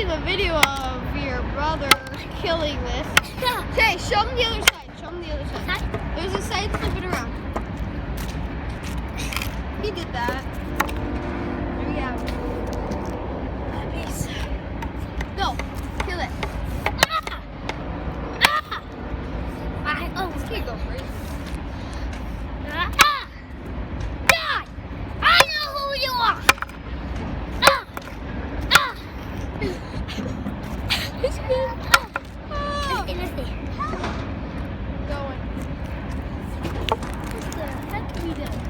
making a video of your brother killing this. Okay, show him the other side. Show him the other side. There's a side, flip it around. He did that. There we go. Nice. Go, kill it. Oh, this can't go first. God! I know who you are! It's good. Let's see. Going. What the heck are we doing?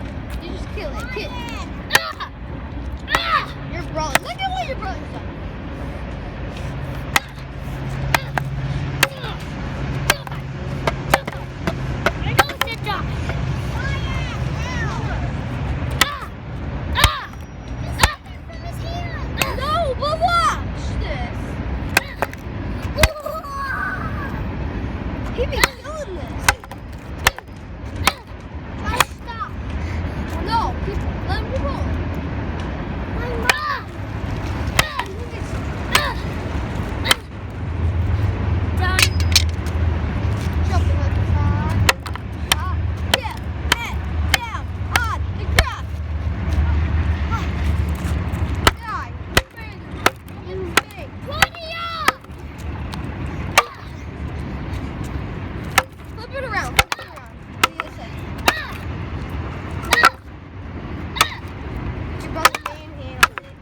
You just kill it. Kill it. Your brother. Look at what your brother's done. No, but watch this. He be killing this. Stop. No, let him go. Jump the left side. Yeah, head down on the ground. Die. You big. Flip it around. Flip it around. The other side. Your brother manhandled it.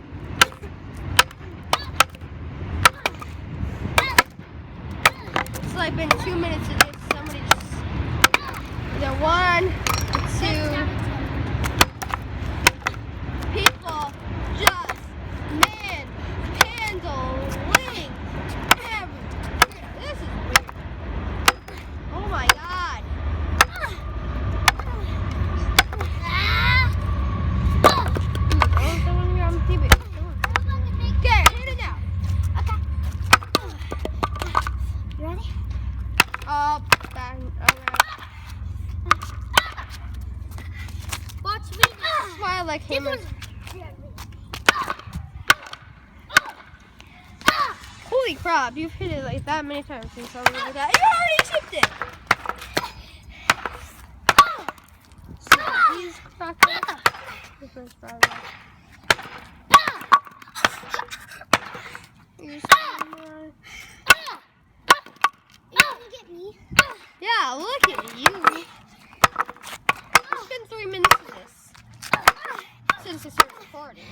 It's like been 2 minutes of this. Somebody just. The 1, 2. People just manhandling everything. This is weird. Oh my god. Okay, hit it now. You ready? Up, down, around. Watch me. That's why I like hammers. Holy crap, you've hit it like that many times since I was like that. You already chipped it! So these crackers. This one's probably. Here's some more. Yeah, look at you. It's been 3 minutes of this. Since I started recording.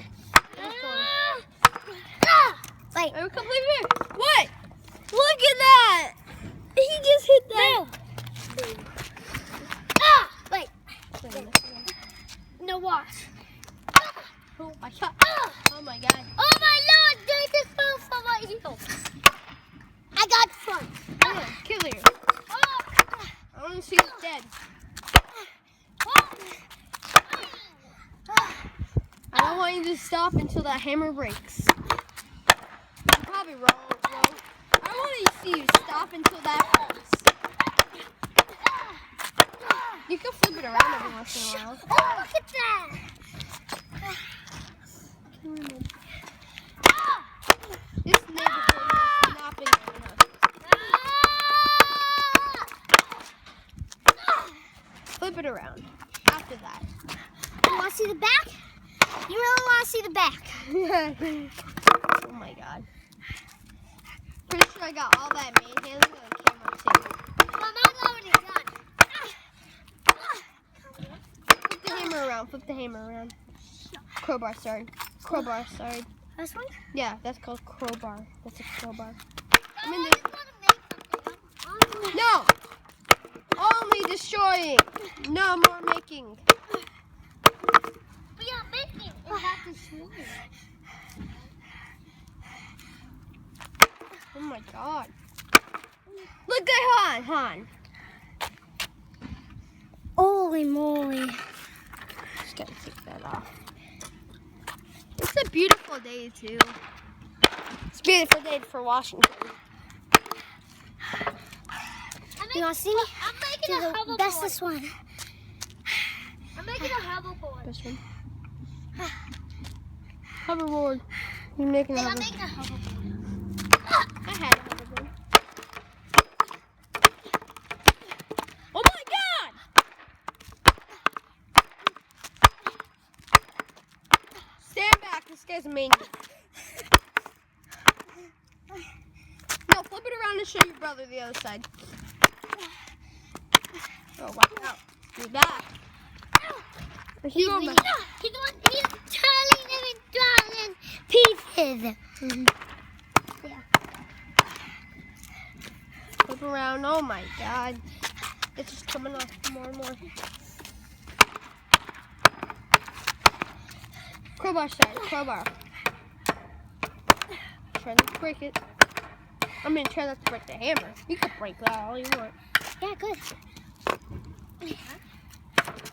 Wait. I come leave here. What? Look at that! He just hit that. Wait. No watch. Oh my god. Oh my god. Oh my lord, they just fell from my heel. I got front. Yeah, kill her. I want to see you dead. I don't want you to stop until that hammer breaks. You're probably wrong. I want to see you stop until that breaks. You can flip it around every once in a while. Oh, look at that. This neighborhood has not been good enough. Flip it around. After that. You want to see the back? You really want to see the back? Oh my god. Pretty sure I got all that manhandling on camera too. Well, mine's already done. Flip the hammer around. Flip the hammer around. Crowbar, sorry. Crowbar, sorry. This one? Yeah, that's called crowbar. That's a crowbar. I'm in I the... just want to make something. No! Only destroying. No more making. We are making. It's not destroying. Oh my god. Look at Han. Holy moly. Just gotta take that off. It's a beautiful day too. It's a beautiful day for Washington. You want to see me? I'm making a Do the hoverboard. bestest one. I'm making a hoverboard. This one. Hoverboard. You're making a I'm hoverboard. making a hoverboard. had ahead of him. Oh my God! Stand back, this guy's a maniac. No, flip it around and show your brother the other side. Oh, wow. Do that. He's turning them in pieces. Yeah. Flip around. Oh my God. It's just coming off more and more. Crowbar side. Crowbar. Try not to break it. I mean, try not to break the hammer. You can break that all you want. Yeah, good.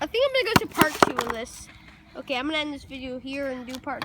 I think I'm going to go to part 2 of this. Okay, I'm going to end this video here and do part